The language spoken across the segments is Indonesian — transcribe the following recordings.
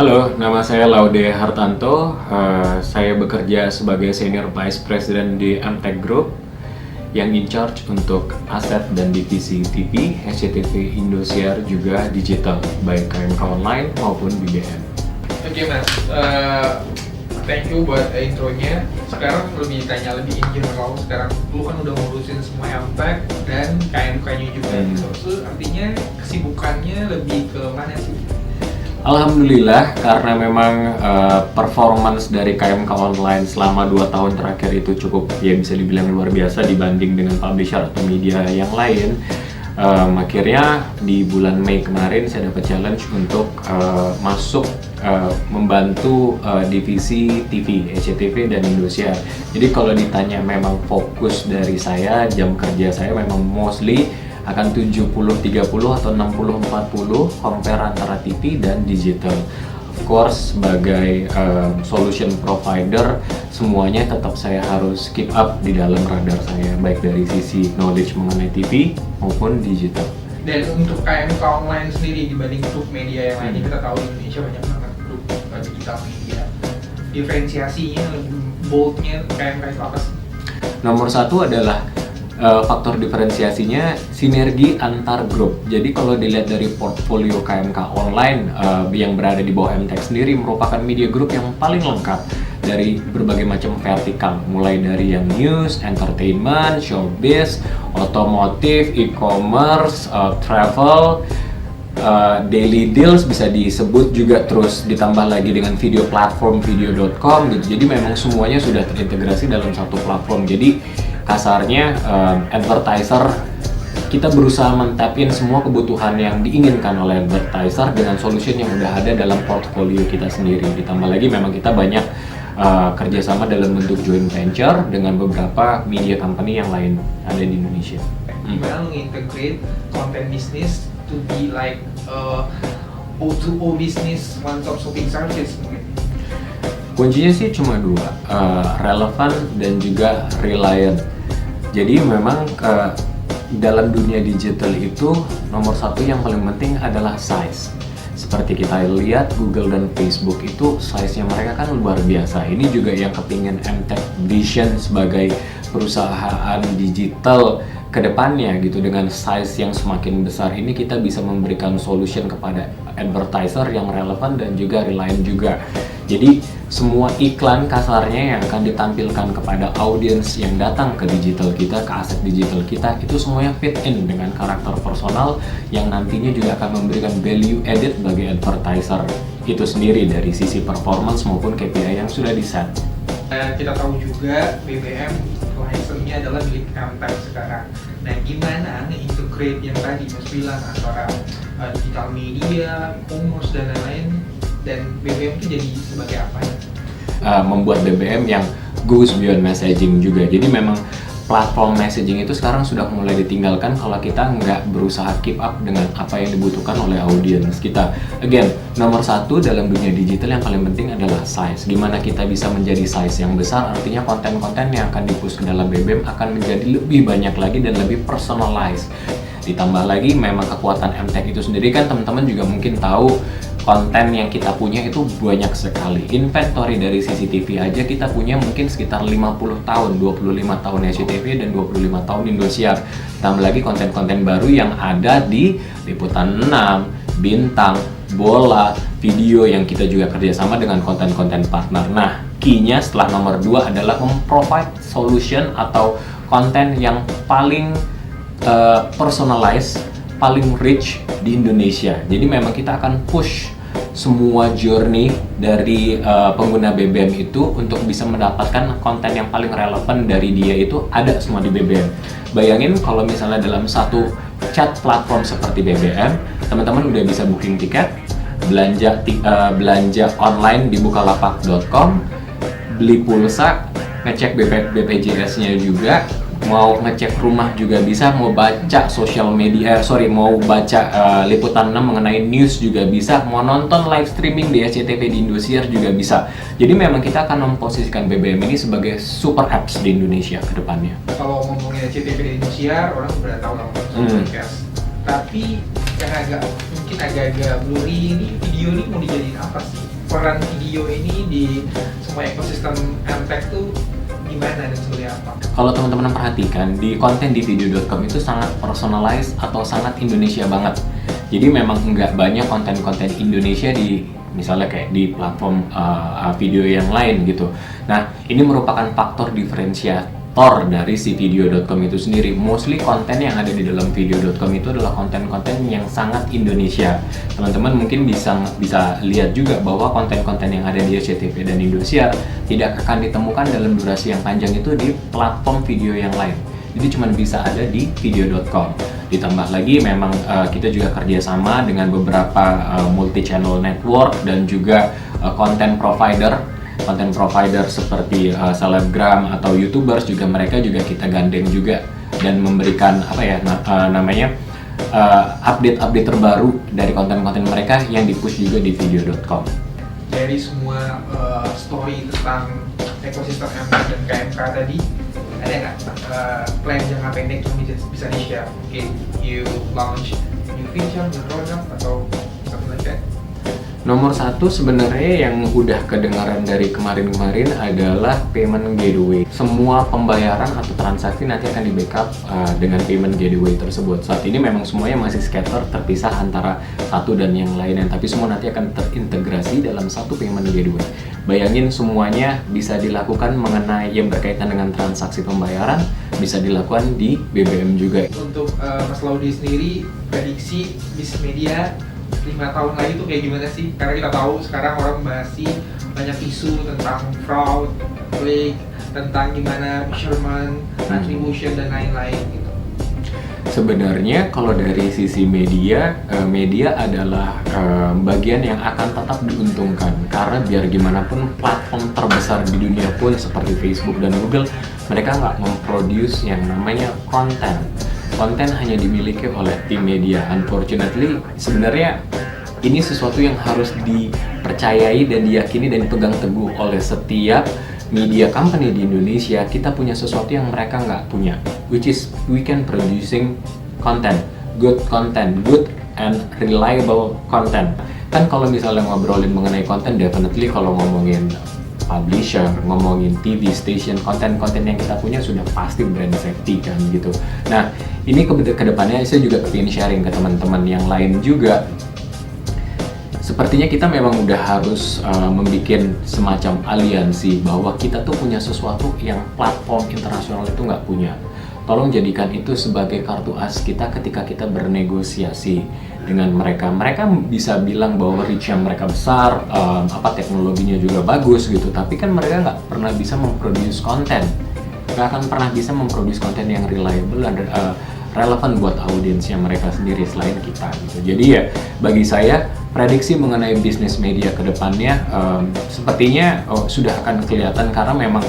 Halo, nama saya Laude Hartanto. Saya bekerja sebagai Senior Vice President di MTech Group yang in charge untuk aset dan divisi TV, SCTV, Indosiar, juga digital, baik KMK Online maupun BBM. Oke Mas, thank you buat intronya. Sekarang lebih tanya lebih in general. Sekarang lu kan udah ngurusin semua MTech dan KMK-nya juga gitu. So, artinya kesibukannya lebih ke mana sih? Alhamdulillah, karena memang performance dari KMK Online selama 2 tahun terakhir itu cukup, ya bisa dibilang luar biasa dibanding dengan publisher atau media yang lain. Akhirnya di bulan Mei kemarin saya dapat challenge untuk masuk membantu divisi TV, SCTV dan Indosiar. Jadi kalau ditanya memang fokus dari saya, jam kerja saya memang mostly akan 70-30 atau 60-40 compare antara TV dan digital. Of course, sebagai solution provider, semuanya tetap saya harus keep up di dalam radar saya, baik dari sisi knowledge mengenai TV maupun digital. Dan untuk KMK Online sendiri dibanding grup media yang lainnya, kita tahu di Indonesia banyak banget grup digital media. Diferensiasinya, boldnya KMK itu apa sih? Nomor satu adalah faktor diferensiasinya sinergi antar grup. Jadi kalau dilihat dari portfolio KMK Online yang berada di bawah MTech sendiri merupakan media group yang paling lengkap dari berbagai macam vertikal, mulai dari yang news, entertainment, showbiz, otomotif, e-commerce, travel, daily deals bisa disebut juga, terus ditambah lagi dengan video platform video.com gitu. Jadi memang semuanya sudah terintegrasi dalam satu platform. Jadi kasarnya advertiser, kita berusaha mentapin semua kebutuhan yang diinginkan oleh advertiser dengan solution yang udah ada dalam portfolio kita sendiri. Ditambah lagi memang kita banyak kerjasama dalam bentuk joint venture dengan beberapa media company yang lain ada di Indonesia. Gimana mengintegrate content business to be like O2O business, one stop shopping service mungkin? Kuncinya sih cuma dua, relevan dan juga reliant. Jadi memang dalam dunia digital itu nomor satu yang paling penting adalah size. Seperti kita lihat Google dan Facebook itu size-nya mereka kan luar biasa. Ini juga yang kepingin MTech Vision sebagai perusahaan digital kedepannya gitu. Dengan size yang semakin besar ini kita bisa memberikan solution kepada advertiser yang relevan dan juga reliant juga. Jadi semua iklan kasarnya yang akan ditampilkan kepada audiens yang datang ke digital kita, ke aset digital kita, itu semuanya fit in dengan karakter personal yang nantinya juga akan memberikan value added bagi advertiser itu sendiri dari sisi performance maupun KPI yang sudah di-set. Kita tahu juga BBM license-nya adalah milik MTech sekarang. Nah, gimana nge-integrate yang tadi Mas bilang antara digital media, e-commerce dan lain-lain, dan BBM itu jadi sebagai apa? Membuat BBM yang goes beyond messaging juga. Jadi memang platform messaging itu sekarang sudah mulai ditinggalkan kalau kita nggak berusaha keep up dengan apa yang dibutuhkan oleh audiens kita. Again, nomor satu dalam dunia digital yang paling penting adalah size. Gimana kita bisa menjadi size yang besar, artinya konten-konten yang akan di-push ke dalam BBM akan menjadi lebih banyak lagi dan lebih personalized. Ditambah lagi memang kekuatan MTech itu sendiri kan teman-teman juga mungkin tahu, konten yang kita punya itu banyak sekali. Inventory dari CCTV aja kita punya mungkin sekitar 50 tahun, 25 tahun SCTV dan 25 tahun Indosiar. Tambah lagi konten-konten baru yang ada di Liputan 6, Bintang, Bola, video yang kita juga kerjasama dengan konten-konten partner. Nah, key-nya setelah nomor 2 adalah memprovide solution atau konten yang paling personalized, paling rich di Indonesia. Jadi memang kita akan push semua journey dari pengguna BBM itu untuk bisa mendapatkan konten yang paling relevan dari dia, itu ada semua di BBM. Bayangin kalau misalnya dalam satu chat platform seperti BBM, teman-teman udah bisa booking tiket, belanja online di bukalapak.com, beli pulsa, ngecek BPJS-nya juga, mau ngecek rumah juga bisa, mau baca sosial media, mau baca Liputan 6 mengenai news juga bisa, mau nonton live streaming di SCTV di Indosiar juga bisa. Jadi memang kita akan memposisikan BBM ini sebagai super apps di Indonesia ke depannya. Kalau ngomongin SCTV di Indosiar, orang udah tahu lah podcast. Tapi yang mungkin agak blurry, ini video ini mau dijadiin apa sih? peran video ini di semua ekosistem Amtech tuh gimana dan seperti apa? Kalau teman-teman perhatikan, di konten di video.com itu sangat personalized atau sangat Indonesia banget. Jadi memang nggak banyak konten-konten Indonesia di misalnya kayak di platform video yang lain gitu. Nah, ini merupakan faktor diferensiator dari si video.com itu sendiri. Mostly konten yang ada di dalam video.com itu adalah konten-konten yang sangat Indonesia. Teman-teman mungkin bisa lihat juga bahwa konten-konten yang ada di SCTV dan Indosiar tidak akan ditemukan dalam durasi yang panjang itu di platform video yang lain. Jadi cuma bisa ada di video.com. Ditambah lagi memang kita juga kerjasama dengan beberapa multi-channel network dan juga content provider seperti selebgram atau YouTubers juga, mereka juga kita gandeng juga dan memberikan update-update terbaru dari konten-konten mereka yang dipush juga di video.com. Dari semua story tentang ekosistem Amtech dan KMK tadi, ada nggak plan jangka pendek yang bisa di-share? Mungkin you launch new feature, new product, atau something like that? Nomor satu sebenarnya yang udah kedengaran dari kemarin-kemarin adalah payment gateway. Semua pembayaran atau transaksi nanti akan di backup dengan payment gateway tersebut. Saat ini memang semuanya masih scatter, terpisah antara satu dan yang lainnya, tapi semua nanti akan terintegrasi dalam satu payment gateway. Bayangin semuanya bisa dilakukan mengenai yang berkaitan dengan transaksi pembayaran, bisa dilakukan di BBM juga. Untuk Mas Laudy sendiri, prediksi bisnis media 5 tahun lagi tuh kayak gimana sih? Karena kita tahu sekarang orang masih banyak isu tentang fraud, fake, tentang gimana measurement, attribution, dan lain-lain gitu. Sebenarnya kalau dari sisi media, media adalah bagian yang akan tetap diuntungkan, karena biar gimana pun platform terbesar di dunia pun seperti Facebook dan Google, mereka nggak memproduce yang namanya konten. Konten hanya dimiliki oleh tim media. Unfortunately, sebenarnya ini sesuatu yang harus dipercayai dan diyakini dan dipegang teguh oleh setiap media company di Indonesia. Kita punya sesuatu yang mereka nggak punya, which is we can producing content, good and reliable content. Kan kalau misalnya ngobrolin mengenai konten, definitely kalau ngomongin publisher, ngomongin TV station, konten-konten yang kita punya sudah pasti brand safety kan gitu. Nah, ini kedepannya saya juga ingin sharing ke teman-teman yang lain juga. Sepertinya kita memang udah harus membuat semacam aliansi bahwa kita tuh punya sesuatu yang platform internasional itu nggak punya. Tolong jadikan itu sebagai kartu as kita ketika kita bernegosiasi dengan mereka. Mereka bisa bilang bahwa reach-nya mereka besar, teknologinya juga bagus gitu, tapi kan mereka nggak pernah bisa memproduce konten, nggak akan pernah bisa memproduce konten yang reliable dan relevan buat audiensnya mereka sendiri selain kita gitu. Jadi ya bagi saya prediksi mengenai bisnis media ke depannya sepertinya sudah akan kelihatan, karena memang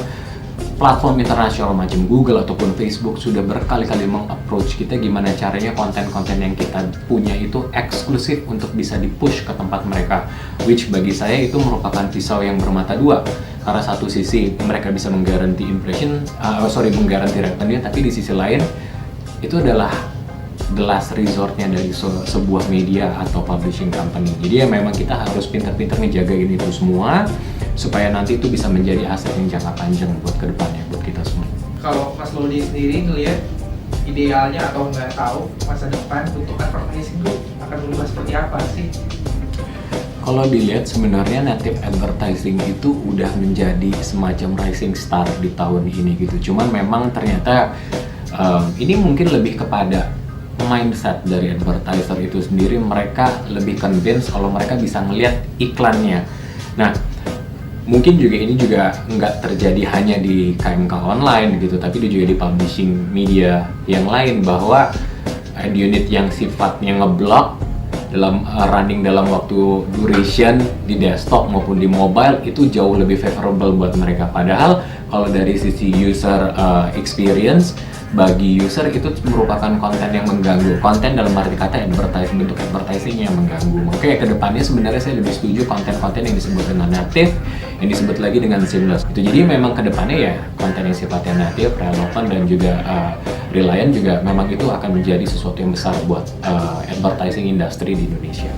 platform internasional macam Google ataupun Facebook sudah berkali-kali meng-approach kita gimana caranya konten-konten yang kita punya itu eksklusif untuk bisa di-push ke tempat mereka, which bagi saya itu merupakan pisau yang bermata dua. Karena satu sisi mereka bisa menggaranti menggaranti revenue, tapi di sisi lain itu adalah the last resortnya dari sebuah media atau publishing company. Jadi ya memang kita harus pintar-pintar ngejagain itu semua supaya nanti itu bisa menjadi aset yang jangka panjang buat kedepannya, buat kita semua. Kalau Mas Laudy sendiri ngelihat idealnya atau nggak tahu masa depan untuk advertising itu akan berubah seperti apa sih? Kalau dilihat sebenarnya native advertising itu udah menjadi semacam rising star di tahun ini gitu. Cuman memang ternyata ini mungkin lebih kepada mindset dari advertiser itu sendiri. Mereka lebih convinced kalau mereka bisa ngelihat iklannya. Nah, mungkin juga ini juga nggak terjadi hanya di KMK online gitu, tapi juga di publishing media yang lain, bahwa ad unit yang sifatnya ngeblok dalam running dalam waktu duration di desktop maupun di mobile itu jauh lebih favorable buat mereka. Padahal kalau dari sisi user experience, bagi user itu merupakan konten yang mengganggu, konten dalam arti kata bentuk advertising yang mengganggu. Makanya kedepannya sebenarnya saya lebih setuju konten-konten yang disebut dengan native, yang disebut lagi dengan seamless. Itu jadi memang kedepannya ya konten yang sifatnya native, relevan dan juga reliant juga memang itu akan menjadi sesuatu yang besar buat advertising industry di Indonesia.